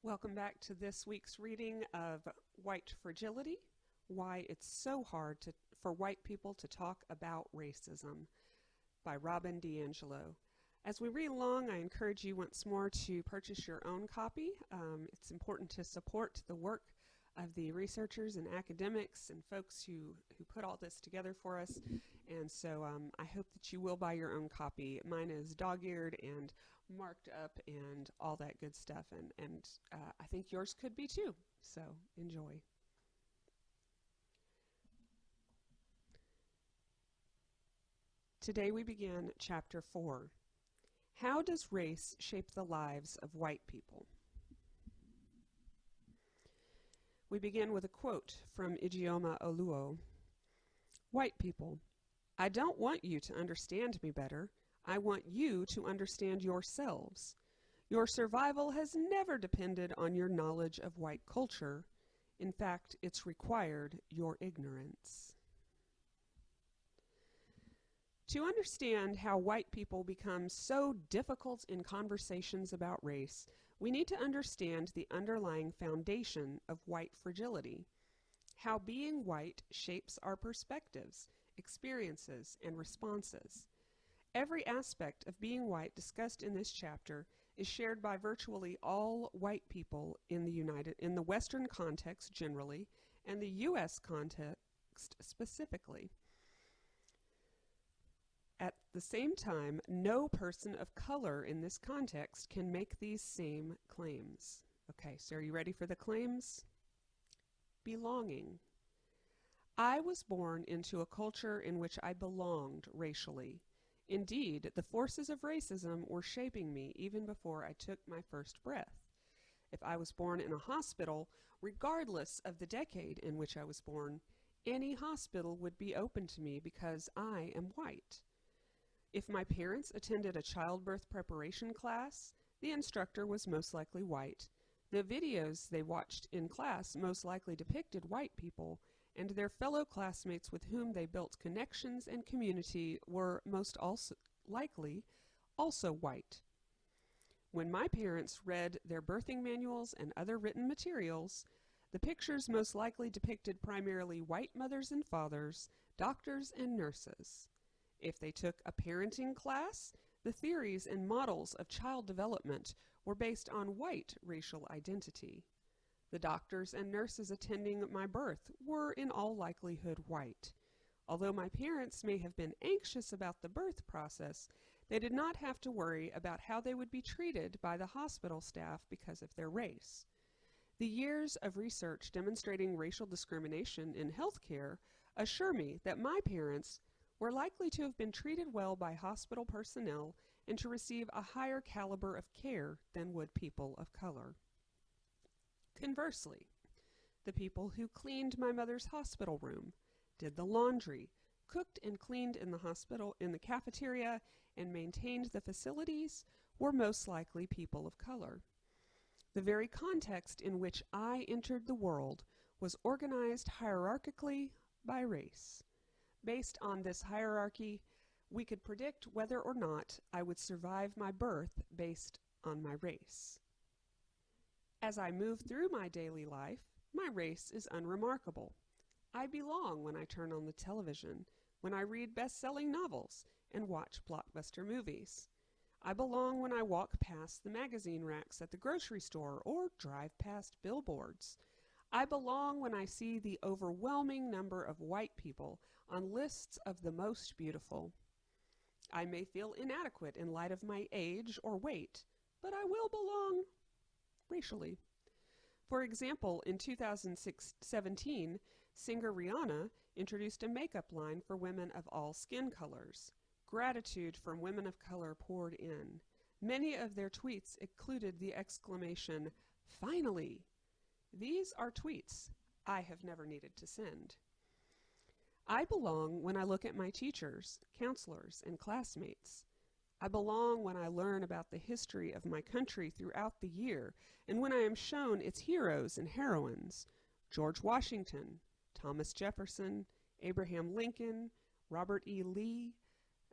Welcome back to this week's reading of White Fragility, Why It's So Hard for White People to Talk About Racism by Robin DiAngelo. As we read along, I encourage you once more to purchase your own copy. It's important to support the work of the researchers and academics and folks who put all this together for us. And so I hope that you will buy your own copy. Mine is dog-eared and marked up and all that good stuff. And I think yours could be too. So enjoy. Today we begin Chapter 4. How does race shape the lives of white people? We begin with a quote from Ijeoma Oluo. White people, I don't want you to understand me better. I want you to understand yourselves. Your survival has never depended on your knowledge of white culture. In fact, it's required your ignorance. To understand how white people become so difficult in conversations about race, we need to understand the underlying foundation of white fragility, how being white shapes our perspectives, experiences, and responses. Every aspect of being white discussed in this chapter is shared by virtually all white people in the Western context generally, and the U.S. context specifically. At the same time, no person of color in this context can make these same claims. Okay, so are you ready for the claims? Belonging. I was born into a culture in which I belonged racially. Indeed, the forces of racism were shaping me even before I took my first breath. If I was born in a hospital, regardless of the decade in which I was born, any hospital would be open to me because I am white. If my parents attended a childbirth preparation class, the instructor was most likely white. The videos they watched in class most likely depicted white people, and their fellow classmates with whom they built connections and community were most likely also white. When my parents read their birthing manuals and other written materials, the pictures most likely depicted primarily white mothers and fathers, doctors and nurses. If they took a parenting class, the theories and models of child development were based on white racial identity. The doctors and nurses attending my birth were in all likelihood white. Although my parents may have been anxious about the birth process, they did not have to worry about how they would be treated by the hospital staff because of their race. The years of research demonstrating racial discrimination in healthcare assure me that my parents were likely to have been treated well by hospital personnel and to receive a higher caliber of care than would people of color. Conversely, the people who cleaned my mother's hospital room, did the laundry, cooked and cleaned in the hospital, in the cafeteria, and maintained the facilities were most likely people of color. The very context in which I entered the world was organized hierarchically by race. Based on this hierarchy, we could predict whether or not I would survive my birth based on my race. As I move through my daily life, my race is unremarkable. I belong when I turn on the television, when I read best-selling novels and watch blockbuster movies. I belong when I walk past the magazine racks at the grocery store or drive past billboards. I belong when I see the overwhelming number of white people on lists of the most beautiful. I may feel inadequate in light of my age or weight, but I will belong racially. For example, in 2017, singer Rihanna introduced a makeup line for women of all skin colors. Gratitude from women of color poured in. Many of their tweets included the exclamation, "Finally!" These are tweets I have never needed to send. I belong when I look at my teachers, counselors, and classmates. I belong when I learn about the history of my country throughout the year and when I am shown its heroes and heroines, George Washington, Thomas Jefferson, Abraham Lincoln, Robert E. Lee,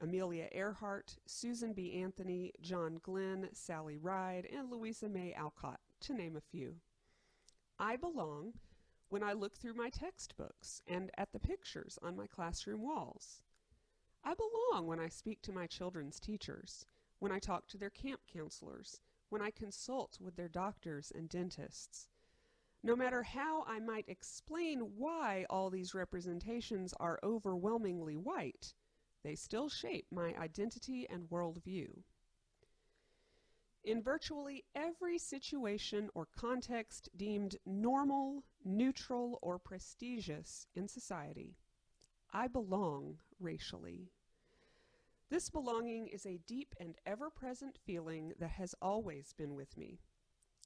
Amelia Earhart, Susan B. Anthony, John Glenn, Sally Ride, and Louisa May Alcott, to name a few. I belong when I look through my textbooks and at the pictures on my classroom walls. I belong when I speak to my children's teachers, when I talk to their camp counselors, when I consult with their doctors and dentists. No matter how I might explain why all these representations are overwhelmingly white, they still shape my identity and worldview. In virtually every situation or context deemed normal, neutral, or prestigious in society, I belong racially. This belonging is a deep and ever-present feeling that has always been with me.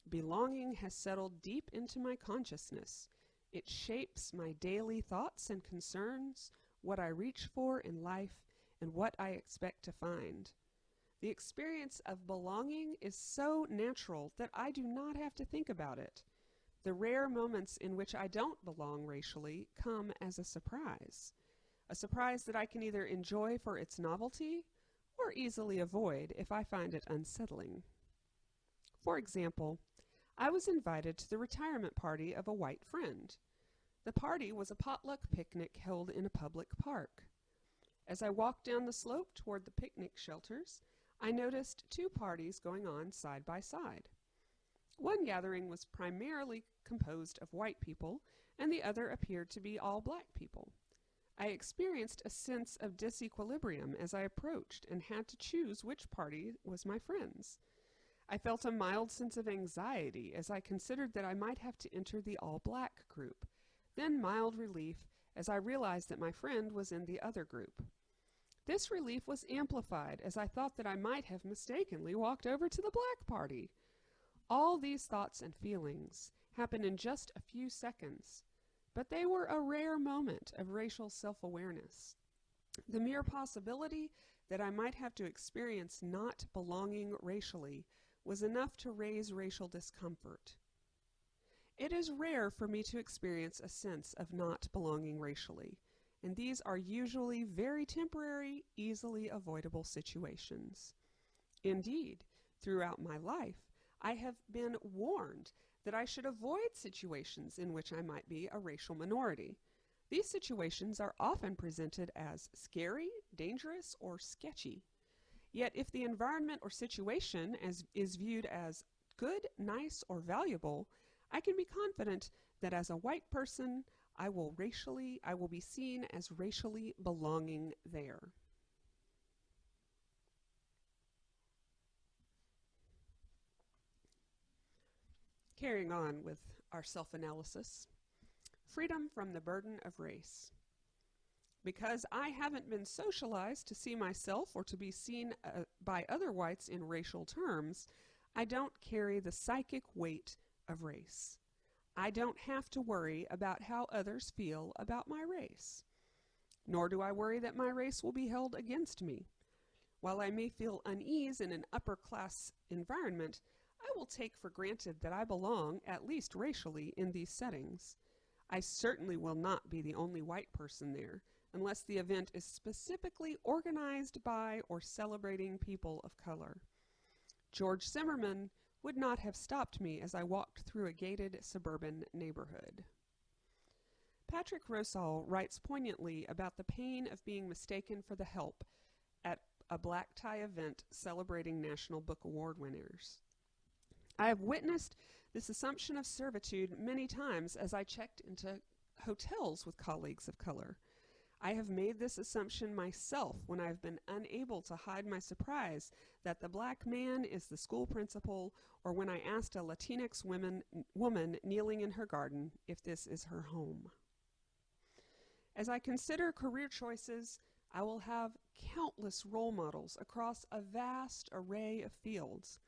Belonging has settled deep into my consciousness. It shapes my daily thoughts and concerns, what I reach for in life, and what I expect to find. The experience of belonging is so natural that I do not have to think about it. The rare moments in which I don't belong racially come as a surprise that I can either enjoy for its novelty or easily avoid if I find it unsettling. For example, I was invited to the retirement party of a white friend. The party was a potluck picnic held in a public park. As I walked down the slope toward the picnic shelters, I noticed two parties going on side by side. One gathering was primarily composed of white people, and the other appeared to be all black people. I experienced a sense of disequilibrium as I approached and had to choose which party was my friend's. I felt a mild sense of anxiety as I considered that I might have to enter the all-black group, then mild relief as I realized that my friend was in the other group. This relief was amplified as I thought that I might have mistakenly walked over to the black party. All these thoughts and feelings happened in just a few seconds, but they were a rare moment of racial self-awareness. The mere possibility that I might have to experience not belonging racially was enough to raise racial discomfort. It is rare for me to experience a sense of not belonging racially, and these are usually very temporary, easily avoidable situations. Indeed, throughout my life, I have been warned that I should avoid situations in which I might be a racial minority. These situations are often presented as scary, dangerous, or sketchy. Yet if the environment or situation is viewed as good, nice, or valuable, I can be confident that as a white person, I will be seen as racially belonging there. Carrying on with our self-analysis, freedom from the burden of race. Because I haven't been socialized to see myself or to be seen by other whites in racial terms, I don't carry the psychic weight of race. I don't have to worry about how others feel about my race. Nor do I worry that my race will be held against me. While I may feel unease in an upper-class environment, I will take for granted that I belong, at least racially, in these settings. I certainly will not be the only white person there, unless the event is specifically organized by or celebrating people of color. George Zimmerman would not have stopped me as I walked through a gated suburban neighborhood. Patrick Rosal writes poignantly about the pain of being mistaken for the help at a black tie event celebrating National Book Award winners. I have witnessed this assumption of servitude many times as I checked into hotels with colleagues of color. I have made this assumption myself when I have been unable to hide my surprise that the black man is the school principal, or when I asked a Latinx woman kneeling in her garden if this is her home. As I consider career choices, I will have countless role models across a vast array of fields.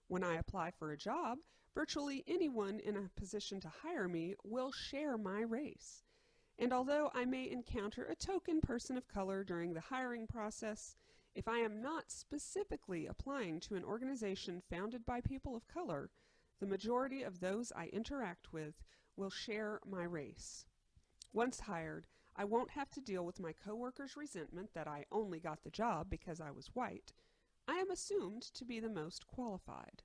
When I apply for a job, virtually anyone in a position to hire me will share my race. And although I may encounter a token person of color during the hiring process, if I am not specifically applying to an organization founded by people of color, the majority of those I interact with will share my race. Once hired, I won't have to deal with my coworkers' resentment that I only got the job because I was white. I am assumed to be the most qualified.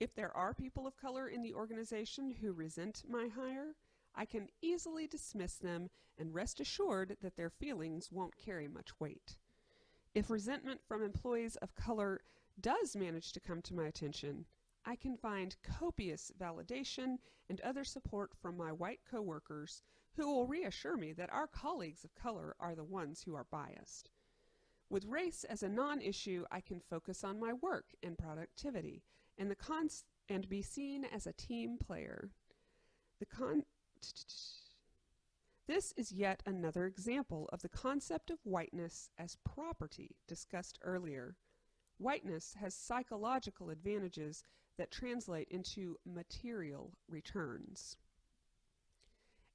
If there are people of color in the organization who resent my hire, I can easily dismiss them and rest assured that their feelings won't carry much weight. If resentment from employees of color does manage to come to my attention, I can find copious validation and other support from my white coworkers who will reassure me that our colleagues of color are the ones who are biased. With race as a non-issue, I can focus on my work and productivity and be seen as a team player. This is yet another example of the concept of whiteness as property discussed earlier. Whiteness has psychological advantages that translate into material returns.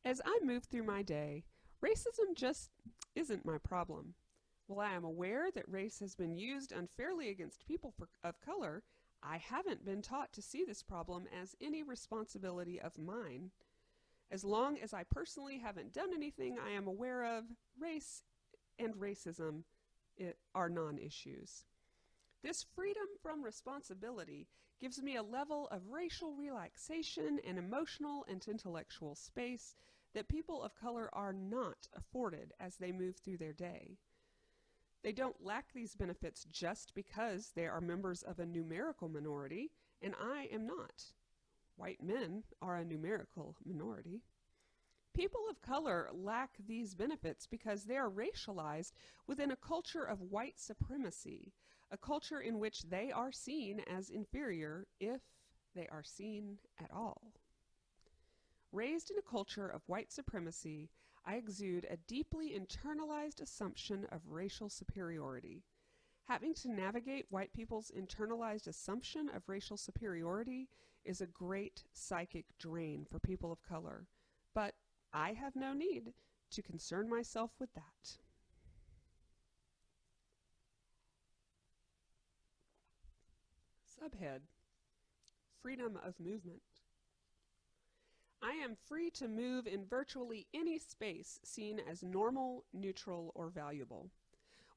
As I move through my day, racism just isn't my problem. While I am aware that race has been used unfairly against people of color, I haven't been taught to see this problem as any responsibility of mine. As long as I personally haven't done anything I am aware of, race and racism are non-issues. This freedom from responsibility gives me a level of racial relaxation and emotional and intellectual space that people of color are not afforded as they move through their day. They don't lack these benefits just because they are members of a numerical minority, and I am not. White men are a numerical minority. People of color lack these benefits because they are racialized within a culture of white supremacy, a culture in which they are seen as inferior if they are seen at all. Raised in a culture of white supremacy, I exude a deeply internalized assumption of racial superiority. Having to navigate white people's internalized assumption of racial superiority is a great psychic drain for people of color, but I have no need to concern myself with that. Subhead: Freedom of movement. I am free to move in virtually any space seen as normal, neutral, or valuable.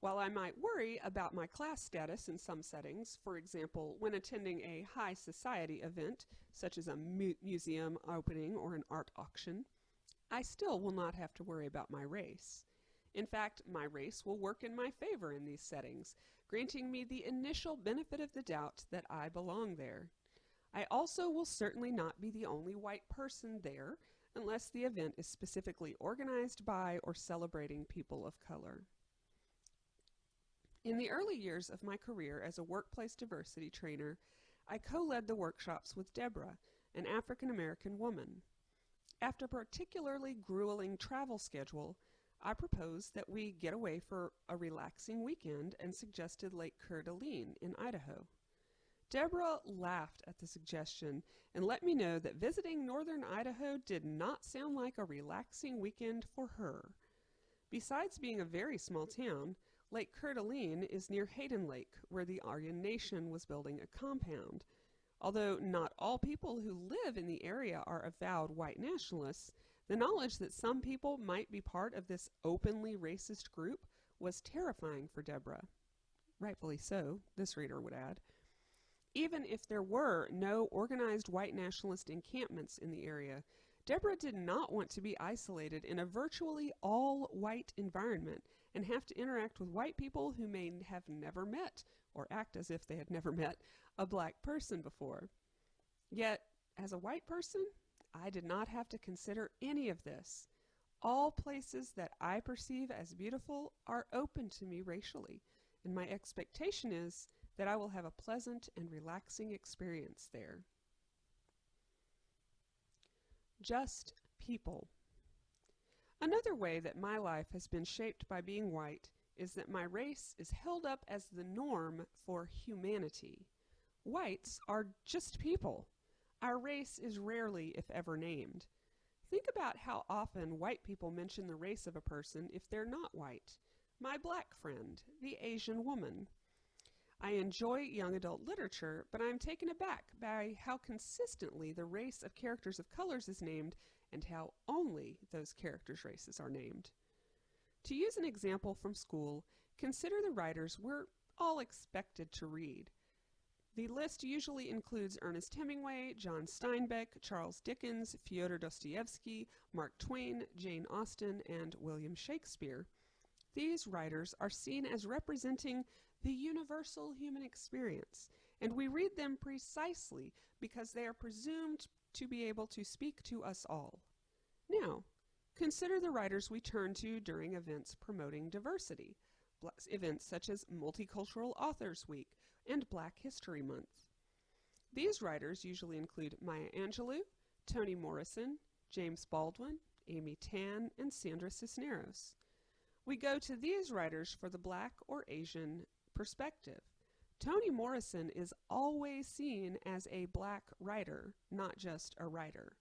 While I might worry about my class status in some settings, for example, when attending a high society event, such as a museum opening or an art auction, I still will not have to worry about my race. In fact, my race will work in my favor in these settings, granting me the initial benefit of the doubt that I belong there. I also will certainly not be the only white person there unless the event is specifically organized by or celebrating people of color. In the early years of my career as a workplace diversity trainer, I co-led the workshops with Deborah, an African-American woman. After a particularly grueling travel schedule, I proposed that we get away for a relaxing weekend and suggested Lake Coeur d'Alene in Idaho. Deborah laughed at the suggestion and let me know that visiting northern Idaho did not sound like a relaxing weekend for her. Besides being a very small town, Lake Coeur d'Alene is near Hayden Lake, where the Aryan Nation was building a compound. Although not all people who live in the area are avowed white nationalists, the knowledge that some people might be part of this openly racist group was terrifying for Deborah. Rightfully so, this reader would add. Even if there were no organized white nationalist encampments in the area, Deborah did not want to be isolated in a virtually all-white environment and have to interact with white people who may have never met, or act as if they had never met, a black person before. Yet, as a white person, I did not have to consider any of this. All places that I perceive as beautiful are open to me racially, and my expectation is that I will have a pleasant and relaxing experience there. Just people. Another way that my life has been shaped by being white is that my race is held up as the norm for humanity. Whites are just people. Our race is rarely, if ever, named. Think about how often white people mention the race of a person if they're not white. My black friend, the Asian woman. I enjoy young adult literature, but I'm taken aback by how consistently the race of characters of colors is named and how only those characters' races are named. To use an example from school, consider the writers we're all expected to read. The list usually includes Ernest Hemingway, John Steinbeck, Charles Dickens, Fyodor Dostoevsky, Mark Twain, Jane Austen, and William Shakespeare. These writers are seen as representing the universal human experience, and we read them precisely because they are presumed to be able to speak to us all. Now, consider the writers we turn to during events promoting diversity, events such as Multicultural Authors Week and Black History Month. These writers usually include Maya Angelou, Toni Morrison, James Baldwin, Amy Tan, and Sandra Cisneros. We go to these writers for the Black or Asian perspective. Toni Morrison is always seen as a Black writer, not just a writer.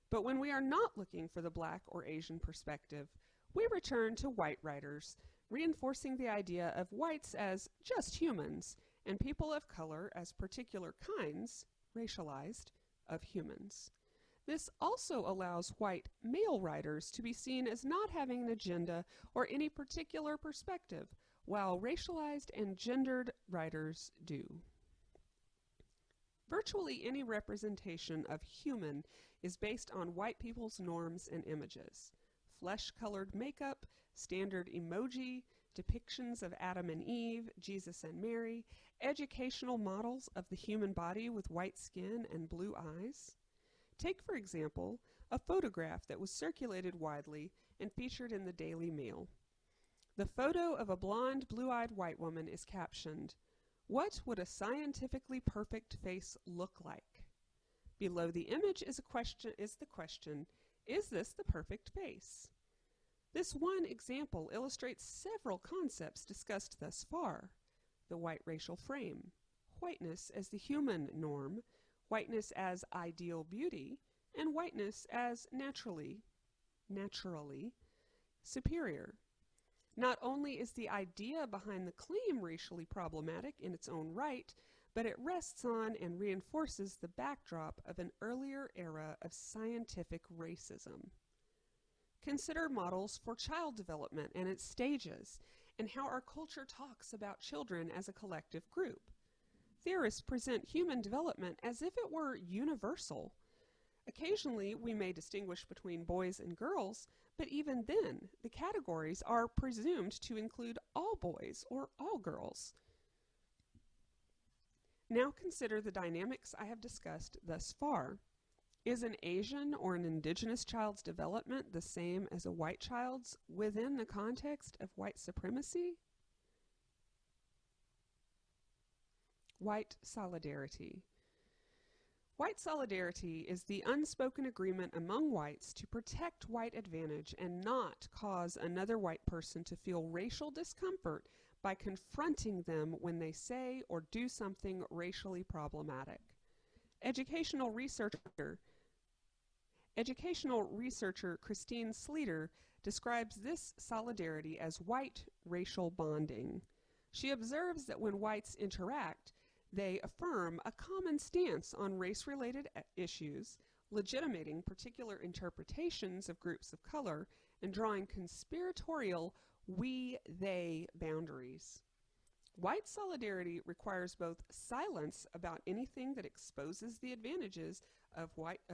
But when we are not looking for the Black or Asian perspective, we return to white writers, reinforcing the idea of whites as just humans and people of color as particular kinds, racialized, of humans. This also allows white male writers to be seen as not having an agenda or any particular perspective, while racialized and gendered writers do. Virtually any representation of human is based on white people's norms and images. Flesh-colored makeup, standard emoji, depictions of Adam and Eve, Jesus and Mary, educational models of the human body with white skin and blue eyes. Take, for example, a photograph that was circulated widely and featured in the Daily Mail. The photo of a blonde, blue-eyed white woman is captioned, "What would a scientifically perfect face look like?" Below the image is the question, is this the perfect face? This one example illustrates several concepts discussed thus far: the white racial frame, whiteness as the human norm, whiteness as ideal beauty, and whiteness as naturally superior. Not only is the idea behind the claim racially problematic in its own right, but it rests on and reinforces the backdrop of an earlier era of scientific racism. Consider models for child development and its stages, and how our culture talks about children as a collective group. Theorists present human development as if it were universal. Occasionally, we may distinguish between boys and girls, but even then, the categories are presumed to include all boys or all girls. Now consider the dynamics I have discussed thus far. Is an Asian or an indigenous child's development the same as a white child's within the context of white supremacy? White solidarity. White solidarity is the unspoken agreement among whites to protect white advantage and not cause another white person to feel racial discomfort by confronting them when they say or do something racially problematic. Educational researcher Christine Sleeter describes this solidarity as white racial bonding. She observes that when whites interact, they affirm a common stance on race-related issues, legitimating particular interpretations of groups of color, and drawing conspiratorial we-they boundaries. White solidarity requires both silence about anything that exposes the advantages of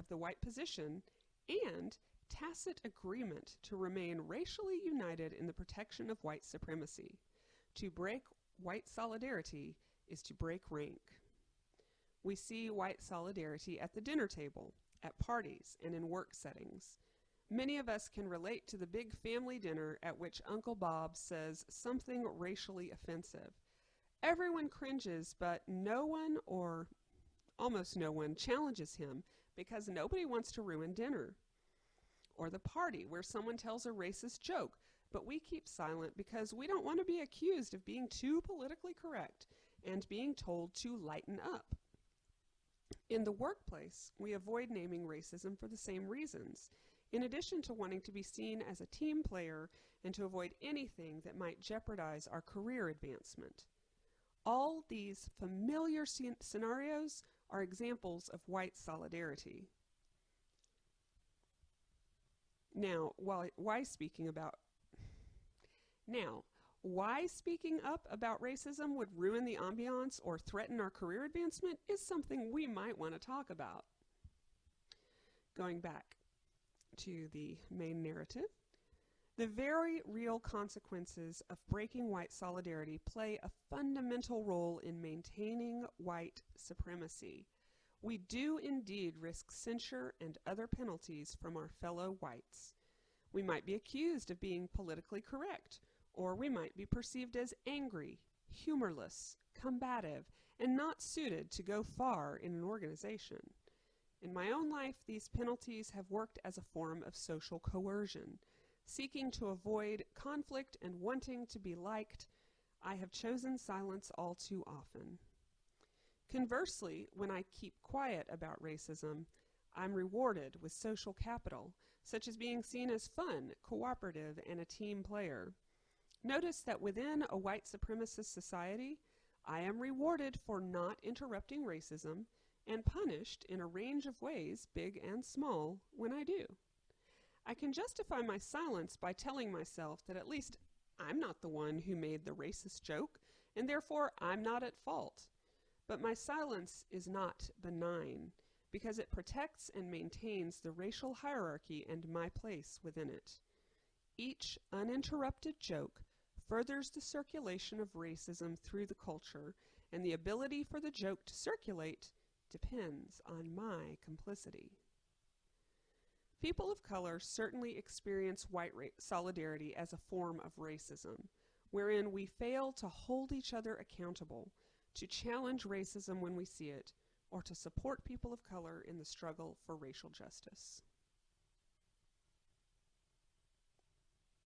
the white position and tacit agreement to remain racially united in the protection of white supremacy. To break white solidarity is to break rank. We see white solidarity at the dinner table, at parties, and in work settings. Many of us can relate to the big family dinner at which Uncle Bob says something racially offensive. Everyone cringes, but no one, or almost no one, challenges him because nobody wants to ruin dinner. Or the party where someone tells a racist joke, but we keep silent because we don't want to be accused of being too politically correct and being told to lighten up. In the workplace, we avoid naming racism for the same reasons, in addition to wanting to be seen as a team player and to avoid anything that might jeopardize our career advancement. All these familiar scenarios are examples of white solidarity. Now, why speaking up about racism would ruin the ambiance or threaten our career advancement is something we might want to talk about. Going back to the main narrative, the very real consequences of breaking white solidarity play a fundamental role in maintaining white supremacy. We do indeed risk censure and other penalties from our fellow whites. We might be accused of being politically correct, or we might be perceived as angry, humorless, combative, and not suited to go far in an organization. In my own life, these penalties have worked as a form of social coercion. Seeking to avoid conflict and wanting to be liked, I have chosen silence all too often. Conversely, when I keep quiet about racism, I'm rewarded with social capital, such as being seen as fun, cooperative, and a team player. Notice that within a white supremacist society, I am rewarded for not interrupting racism and punished in a range of ways, big and small, when I do. I can justify my silence by telling myself that at least I'm not the one who made the racist joke, and therefore I'm not at fault. But my silence is not benign, because it protects and maintains the racial hierarchy and my place within it. Each uninterrupted joke furthers the circulation of racism through the culture, and the ability for the joke to circulate depends on my complicity. People of color certainly experience white solidarity as a form of racism, wherein we fail to hold each other accountable, to challenge racism when we see it, or to support people of color in the struggle for racial justice.